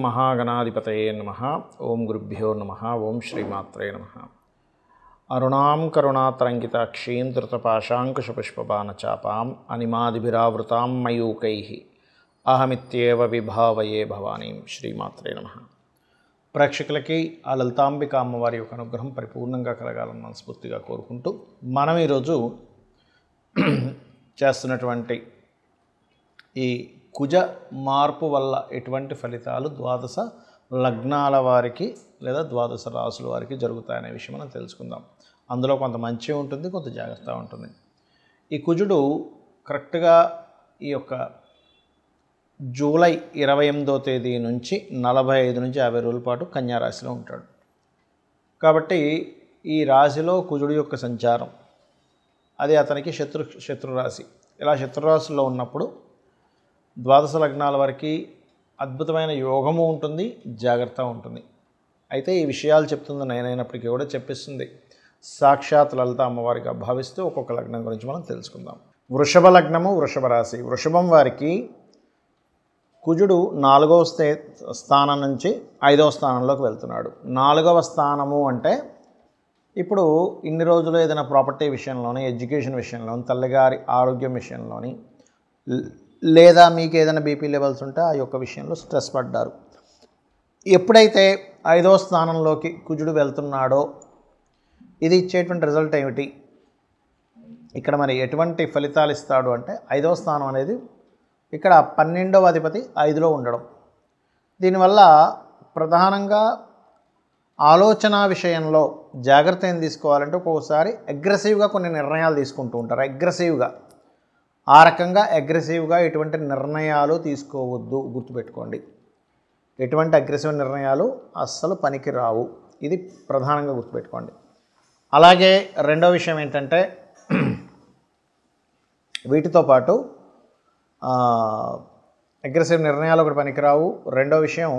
మహాగణాధిపతయే నమః. ఓం గురుభ్యో నమః. ఓం శ్రీమాత్రే నమః. అరుణాం కరుణాతరంగితాక్షీం ధృతపాశాంకుశపుష్పబాణచాపాం అనిమాదిభిరావృతాం మయూకైః అహమిత్యేవ విభావయే భవానీం. శ్రీమాత్రే నమః. ప్రేక్షకులకి ఆ లలితాంబిక అమ్మవారి యొక్క అనుగ్రహం పరిపూర్ణంగా కలగాలని మనస్ఫూర్తిగా కోరుకుంటూ మనం ఈరోజు చేస్తున్నటువంటి ఈ కుజ మార్పు వల్ల ఎటువంటి ఫలితాలు ద్వాదశ లగ్నాల వారికి లేదా ద్వాదశ రాసుల వారికి జరుగుతాయనే విషయం మనం తెలుసుకుందాం. అందులో కొంత మంచి ఉంటుంది, కొంత జాగ్రత్త ఉంటుంది. ఈ కుజుడు కరెక్ట్గా ఈ యొక్క జూలై 28వ తేదీ నుంచి 45 నుంచి 50 రోజుల పాటు కన్యా రాశిలో ఉంటాడు. కాబట్టి ఈ రాశిలో కుజుడు యొక్క సంచారం అది అతనికి శత్రు రాశి. ఇలా శత్రురాశిలో ఉన్నప్పుడు ద్వాదశ లగ్నాల వారికి అద్భుతమైన యోగము ఉంటుంది, జాగ్రత్త ఉంటుంది. అయితే ఈ విషయాలు చెప్తుంది నేనైనప్పటికీ కూడా చెప్పిస్తుంది సాక్షాత్ లలిత అమ్మవారిగా భావిస్తూ ఒక్కొక్క లగ్నం గురించి మనం తెలుసుకుందాం. వృషభ లగ్నము, వృషభ రాశి. వృషభం వారికి కుజుడు 4వ స్థానం నుంచి 5వ స్థానంలోకి వెళ్తున్నాడు. 4వ స్థానము అంటే ఇప్పుడు ఇన్ని రోజులు ఏదైనా ప్రాపర్టీ విషయంలోని, ఎడ్యుకేషన్ విషయంలోని, తల్లిగారి ఆరోగ్యం విషయంలోని, లేదా మీకు ఏదైనా బీపీ లెవెల్స్ ఉంటే ఆ యొక్క విషయంలో స్ట్రెస్ పడ్డారు. ఎప్పుడైతే 5వ స్థానంలోకి కుజుడు వెళ్తున్నాడో ఇది ఇచ్చేటువంటి రిజల్ట్ ఏమిటి, ఇక్కడ మరి ఎటువంటి ఫలితాలు ఇస్తాడు అంటే 5వ స్థానం అనేది ఇక్కడ 12వ అధిపతి 5లో ఉండడం. దీనివల్ల ప్రధానంగా ఆలోచన విషయంలో జాగ్రత్త ఏం తీసుకోవాలంటే ఒక్కొక్కసారి అగ్రెసివ్గా కొన్ని నిర్ణయాలు తీసుకుంటూ ఉంటారు. ఆ రకంగా అగ్రెసివ్గా ఎటువంటి నిర్ణయాలు తీసుకోవద్దు, గుర్తుపెట్టుకోండి. ఎటువంటి అగ్రెసివ్ నిర్ణయాలు అస్సలు పనికి రావు, ఇది ప్రధానంగా గుర్తుపెట్టుకోండి. అలాగే రెండో విషయం ఏంటంటే వీటితో పాటు అగ్రెసివ్ నిర్ణయాలు ఒకటి పనికిరావు. రెండో విషయం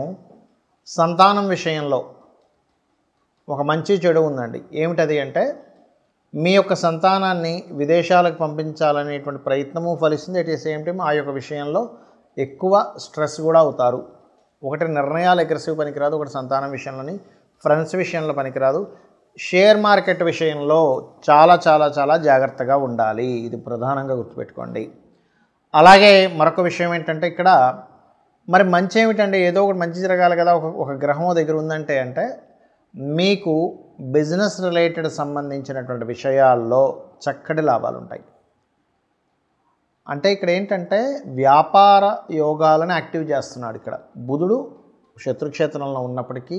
సంతానం విషయంలో ఒక మంచి చెడు ఉందండి. ఏమిటది అంటే మీ యొక్క సంతానాన్ని విదేశాలకు పంపించాలనేటువంటి ప్రయత్నము ఫలిస్తుంది. అట్ ది సేమ్ టైం ఆ యొక్క విషయంలో ఎక్కువ స్ట్రెస్ కూడా అవుతారు. ఒకటి నిర్ణయాలు అగ్రెసివ్ పనికిరాదు, ఒకటి సంతానం విషయంలోని, ఫ్రెండ్స్ విషయంలో పనికిరాదు. షేర్ మార్కెట్ విషయంలో చాలా చాలా చాలా జాగ్రత్తగా ఉండాలి, ఇది ప్రధానంగా గుర్తుపెట్టుకోండి. అలాగే మరొక విషయం ఏంటంటే ఇక్కడ మరి మంచి ఏమిటంటే ఏదో ఒకటి మంచి జరగాలి కదా, ఒక గ్రహం దగ్గర ఉందంటే అంటే మీకు బిజినెస్ రిలేటెడ్ సంబంధించినటువంటి విషయాల్లో చక్కటి లాభాలు ఉంటాయి. అంటే ఇక్కడ ఏంటంటే వ్యాపార యోగాలను యాక్టివ్ చేస్తున్నాడు. ఇక్కడ బుధుడు శత్రుక్షేత్రంలో ఉన్నప్పటికీ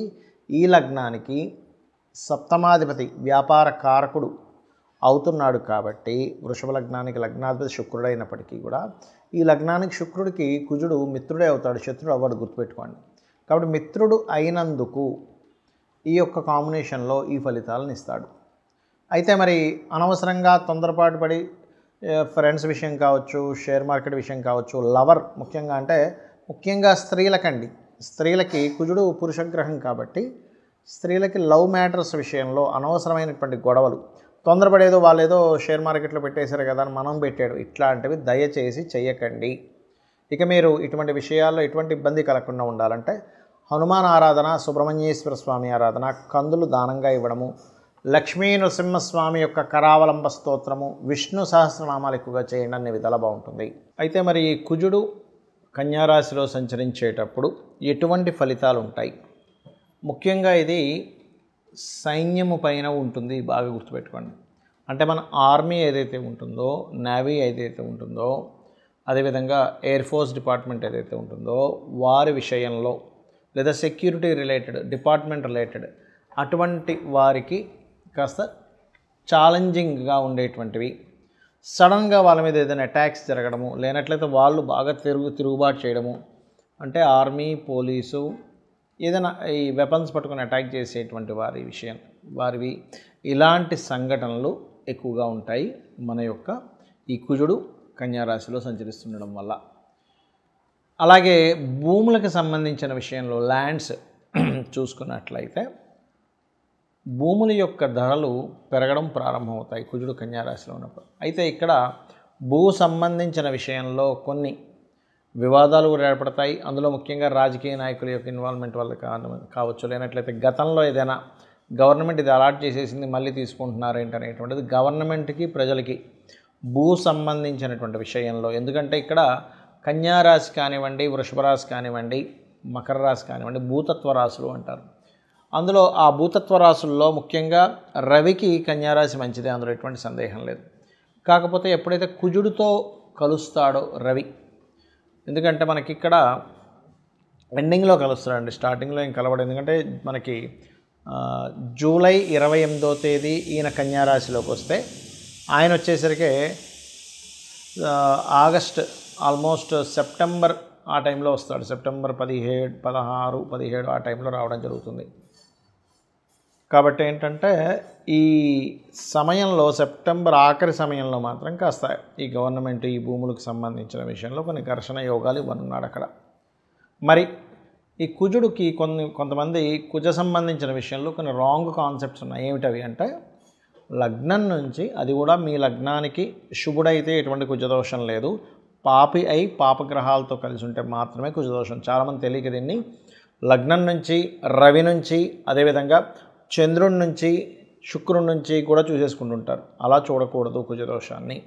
ఈ లగ్నానికి సప్తమాధిపతి వ్యాపార కారకుడు అవుతున్నాడు. కాబట్టి వృషభ లగ్నానికి లగ్నాధిపతి శుక్రుడు అయినప్పటికీ కూడా ఈ లగ్నానికి శుక్రుడికి కుజుడు మిత్రుడే అవుతాడు, శత్రుడు అవ్వడు, గుర్తుపెట్టుకోండి. కాబట్టి మిత్రుడు అయినందుకు ఈ యొక్క కాంబినేషన్లో ఈ ఫలితాలను ఇస్తాడు. అయితే మరి అనవసరంగా తొందరపాటు పడి ఫ్రెండ్స్ విషయం కావచ్చు, షేర్ మార్కెట్ విషయం కావచ్చు, లవర్ ముఖ్యంగా స్త్రీలకి కుజుడు పురుషగ్రహం కాబట్టి స్త్రీలకి లవ్ మ్యాటర్స్ విషయంలో అనవసరమైనటువంటి గొడవలు, తొందరపడేదో వాళ్ళేదో షేర్ మార్కెట్లో పెట్టేశారు కదా అని మనం పెట్టాడు, ఇట్లాంటివి దయచేసి చెయ్యకండి. ఇక మీరు ఇటువంటి విషయాల్లో ఎటువంటి ఇబ్బంది కలగకుండా ఉండాలంటే హనుమాన్ ఆరాధన, సుబ్రహ్మణ్యేశ్వర స్వామి ఆరాధన, కందులు దానంగా ఇవ్వడము, లక్ష్మీ నరసింహస్వామి యొక్క కరావలంబ స్తోత్రము, విష్ణు సహస్రనామాలు ఎక్కువగా చేయండి, అనే విధాలా బాగుంటుంది. అయితే మరి ఈ కుజుడు కన్యారాశిలో సంచరించేటప్పుడు ఎటువంటి ఫలితాలు ఉంటాయి? ముఖ్యంగా ఇది సైన్యము పైన ఉంటుంది, బాగా గుర్తుపెట్టుకోండి. అంటే మన ఆర్మీ ఏదైతే ఉంటుందో, నేవీ ఏదైతే ఉంటుందో, అదేవిధంగా ఎయిర్ ఫోర్స్ డిపార్ట్మెంట్ ఏదైతే ఉంటుందో వారి విషయంలో, లేదా సెక్యూరిటీ రిలేటెడ్ డిపార్ట్మెంట్ రిలేటెడ్ అటువంటి వారికి కాస్త ఛాలెంజింగ్గా ఉండేటువంటివి, సడన్గా వాళ్ళ మీద ఏదైనా అటాక్స్ జరగడము, లేనట్లయితే వాళ్ళు బాగా తిరుగుబాటు చేయడము, అంటే ఆర్మీ, పోలీసు ఏదైనా ఈ వెపన్స్ పట్టుకొని అటాక్ చేసేటువంటి వారివి ఇలాంటి సంఘటనలు ఎక్కువగా ఉంటాయి మన యొక్క ఈ కుజుడు కన్యారాశిలో సంచరిస్తుండడం వల్ల. అలాగే భూములకు సంబంధించిన విషయంలో ల్యాండ్స్ చూసుకున్నట్లయితే భూముల యొక్క ధరలు పెరగడం ప్రారంభమవుతాయి కుజుడు కన్యారాశిలో ఉన్నప్పుడు. అయితే ఇక్కడ భూ సంబంధించిన విషయంలో కొన్ని వివాదాలు కూడా ఏర్పడతాయి. అందులో ముఖ్యంగా రాజకీయ నాయకుల యొక్క ఇన్వాల్వ్మెంట్ వల్ల కావచ్చు, లేనట్లయితే గతంలో ఏదైనా గవర్నమెంట్ ఇది అలాట్ చేసేసింది మళ్ళీ తీసుకుంటున్నారు ఏంటనేటువంటిది గవర్నమెంట్కి ప్రజలకి భూ సంబంధించినటువంటి విషయంలో. ఎందుకంటే ఇక్కడ కన్యా రాశి కానివ్వండి, వృషభ రాశి కానివ్వండి, మకర రాశి కానివ్వండి భూతత్వ రాశులు అంటారు. అందులో ఆ భూతత్వ రాశుల్లో ముఖ్యంగా రవికి కన్యారాశి మంచిదే, అందులో ఎటువంటి సందేహం లేదు. కాకపోతే ఎప్పుడైతే కుజుడితో కలుస్తాడో రవి, ఎందుకంటే మనకి ఇక్కడ ఎండింగ్లో కలుస్తాడండి, స్టార్టింగ్లో ఏం కలవడు. ఎందుకంటే మనకి జూలై 28వ తేదీ ఈయన కన్యారాశిలోకి వస్తే ఆయన వచ్చేసరికి ఆగస్ట్ ఆల్మోస్ట్ సెప్టెంబర్ ఆ టైంలో వస్తాడు. సెప్టెంబర్ 17, 16, 17 ఆ టైంలో రావడం జరుగుతుంది. కాబట్టి ఏంటంటే ఈ సమయంలో సెప్టెంబర్ ఆఖరి సమయంలో మాత్రం కాస్త ఈ గవర్నమెంట్ ఈ భూములకు సంబంధించిన విషయంలో కొన్ని ఘర్షణ యోగాలు ఇవ్వనున్నాడు అక్కడ. మరి ఈ కుజుడికి కొంతమంది కుజ సంబంధించిన విషయంలో కొన్ని రాంగ్ కాన్సెప్ట్స్ ఉన్నాయి. ఏమిటవి అంటే లగ్నం నుంచి, అది కూడా మీ లగ్నానికి శుభుడైతే ఎటువంటి కుజదోషం లేదు, పాపి అయి పాపగ్రహాలతో కలిసి ఉంటే మాత్రమే కుజదోషం. చాలామంది తెలియక దీన్ని లగ్నం నుంచి, రవి నుంచి, అదేవిధంగా చంద్రుడి నుంచి, శుక్రుడి నుంచి కూడా చూసేసుకుంటుంటారు. అలా చూడకూడదు కుజదోషాన్ని,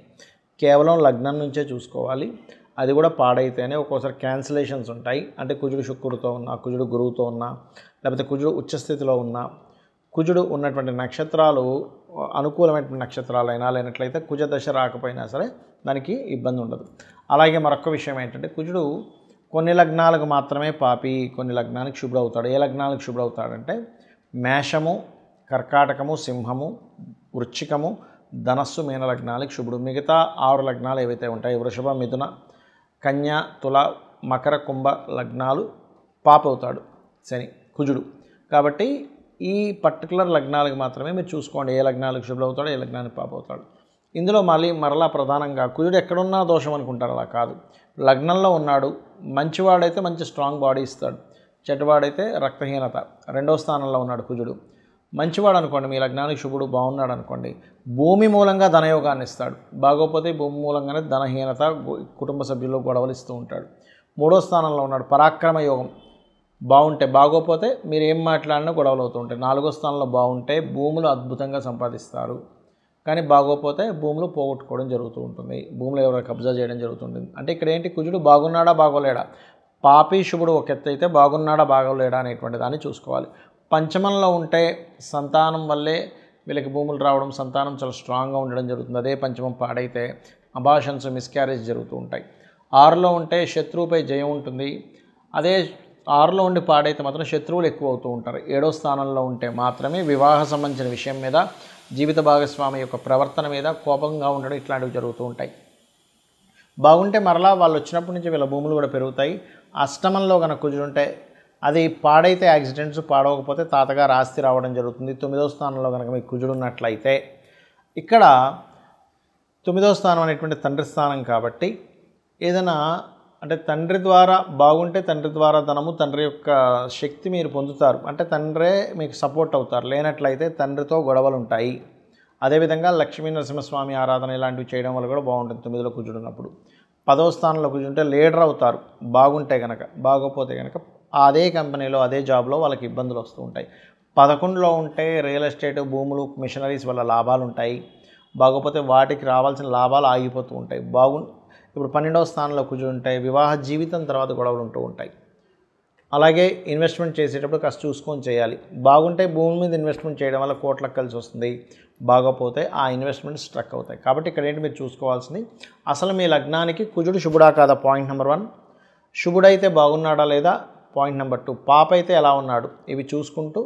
కేవలం లగ్నం నుంచే చూసుకోవాలి. అది కూడా పాడైతేనే ఒక్కోసారి క్యాన్సిలేషన్స్ ఉంటాయి. అంటే కుజుడు శుక్రుడితో ఉన్నా, కుజుడు గురువుతో ఉన్నా, లేకపోతే కుజుడు ఉచ్చస్థితిలో ఉన్నా, కుజుడు ఉన్నటువంటి నక్షత్రాలు అనుకూలమైన నక్షత్రాలైనా లేనట్లయితే కుజ దశ రాకపోయినా సరే దానికి ఇబ్బంది ఉండదు. అలాగే మరొక విషయం ఏంటంటే కుజుడు కొన్ని లగ్నాలకు మాత్రమే పాపి, కొన్ని లగ్నానికి శుభ్రవుతాడు. ఏ లగ్నాలకు శుభ్రవుతాడంటే మేషము, కర్కాటకము, సింహము, వృశ్చికము, ధనస్సు, మీన లగ్నాలకు శుభుడు. మిగతా 6 లగ్నాలు ఏవైతే ఉంటాయి వృషభ, మిథున, కన్య, తుల, మకర, కుంభ లగ్నాలు పాపవుతాడు శని, కుజుడు. కాబట్టి ఈ పర్టికులర్ లగ్నాలకు మాత్రమే మీరు చూసుకోండి ఏ లగ్నాలకు శుభుడవుతాడో, ఏ లగ్నానికి పాపవుతాడు. ఇందులో మరలా ప్రధానంగా కుజుడు ఎక్కడున్నా దోషం అనుకుంటారు, అలా కాదు. లగ్నంలో ఉన్నాడు, మంచివాడైతే మంచి స్ట్రాంగ్ బాడీ ఇస్తాడు, చెడ్డవాడైతే రక్తహీనత. 2వ స్థానంలో ఉన్నాడు కుజుడు. మంచివాడు అనుకోండి, మీ లగ్నానికి శుభుడు బాగున్నాడు అనుకోండి, భూమి మూలంగా ధనయోగాన్ని ఇస్తాడు. బాగోపోతే భూమి మూలంగానే ధనహీనత, కుటుంబ సభ్యుల్లో గొడవలు ఇస్తూ ఉంటాడు. 3వ స్థానంలో ఉన్నాడు, పరాక్రమ యోగం బాగుంటే, బాగోపోతే మీరు ఏం మాట్లాడినా గొడవలు అవుతూ ఉంటాయి. 4వ స్థానంలో బాగుంటే భూములు అద్భుతంగా సంపాదిస్తారు, కానీ బాగోపోతే భూములు పోగొట్టుకోవడం జరుగుతూ ఉంటుంది, భూములు ఎవరైనా కబ్జా చేయడం జరుగుతుంటుంది. అంటే ఇక్కడ ఏంటి, కుజుడు బాగున్నాడా బాగోలేడా, పాపి శుభుడు ఒక ఎత్తు అయితే బాగున్నాడా బాగోలేడా అనేటువంటి దాన్ని చూసుకోవాలి. పంచమంలో ఉంటే సంతానం వల్లే వీళ్ళకి భూములు రావడం, సంతానం చాలా స్ట్రాంగ్గా ఉండడం జరుగుతుంది. అదే పంచమం పాడైతే అబాషన్స్, మిస్క్యారేజ్ జరుగుతూ ఉంటాయి. 6లో ఉంటే శత్రువుపై జయం ఉంటుంది. అదే 6లో ఉండి పాడైతే మాత్రం శత్రువులు ఎక్కువ అవుతూ ఉంటారు. 7వ స్థానంలో ఉంటే మాత్రమే వివాహ సంబంధించిన విషయం మీద, జీవిత భాగస్వామి యొక్క ప్రవర్తన మీద కోపంగా ఉండడం, ఇట్లాంటివి జరుగుతూ ఉంటాయి. బాగుంటే మరలా వాళ్ళు వచ్చినప్పటి నుంచి వీళ్ళ భూములు కూడా పెరుగుతాయి. అష్టమంలో కనుక కుజుడుంటే అది పాడైతే యాక్సిడెంట్స్, పాడవకపోతే తాతగారు ఆస్తి రావడం జరుగుతుంది. 9వ స్థానంలో కనుక మీకు కుజుడు ఉన్నట్లయితే, ఇక్కడ 9వ స్థానం అనేటువంటి తండ్రి స్థానం కాబట్టి ఏదైనా అంటే తండ్రి ద్వారా బాగుంటే తండ్రి ద్వారా ధనము, తండ్రి యొక్క శక్తి మీరు పొందుతారు, అంటే తండ్రే మీకు సపోర్ట్ అవుతారు. లేనట్లయితే తండ్రితో గొడవలు ఉంటాయి. అదేవిధంగా లక్ష్మీ నరసింహస్వామి ఆరాధన ఇలాంటివి చేయడం వల్ల కూడా బాగుంటుంది 9లో కుజుడు ఉన్నప్పుడు. 10వ స్థానంలో కుజుంటే లీడర్ అవుతారు బాగుంటే కనుక, బాగోపోతే కనుక అదే కంపెనీలో అదే జాబ్లో వాళ్ళకి ఇబ్బందులు వస్తూ ఉంటాయి. 11లో ఉంటే రియల్ ఎస్టేట్, భూములు, మిషనరీస్ వల్ల లాభాలు ఉంటాయి, బాగోపోతే వాటికి రావాల్సిన లాభాలు ఆగిపోతూ ఉంటాయి. ఇప్పుడు 12వ స్థానంలో కుజుడు ఉంటాయి, వివాహ జీవితం తర్వాత గొడవలు ఉంటూ ఉంటాయి. అలాగే ఇన్వెస్ట్మెంట్ చేసేటప్పుడు కాస్త చూసుకొని చేయాలి. బాగుంటే భూమి మీద ఇన్వెస్ట్మెంట్ చేయడం వల్ల కోట్లకు కలిసి వస్తుంది, బాగోపోతే ఆ ఇన్వెస్ట్మెంట్ స్ట్రక్ అవుతాయి. కాబట్టి ఇక్కడ ఏంటి మీరు చూసుకోవాల్సింది, అసలు మీ లగ్నానికి కుజుడు శుభుడా కాదా, పాయింట్ నెంబర్ 1. శుభుడైతే బాగున్నాడా లేదా, పాయింట్ నెంబర్ 2. పాప అయితే ఎలా ఉన్నాడు, ఇవి చూసుకుంటూ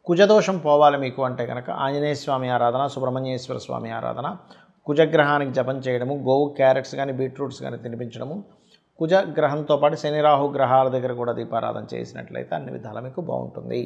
కుజదోషం పోవాలి మీకు అంటే కనుక ఆంజనేయ స్వామి ఆరాధన, సుబ్రహ్మణ్యేశ్వర స్వామి ఆరాధన, కుజగ్రహానికి జపం చేయడము, గోవు క్యారెట్స్ కానీ బీట్రూట్స్ కానీ తినిపించడము, కుజగ్రహంతో పాటు శని రాహు గ్రహాల దగ్గర కూడా దీపారాధన చేసినట్లయితే అన్ని విధాలా మీకు బాగుంటుంది.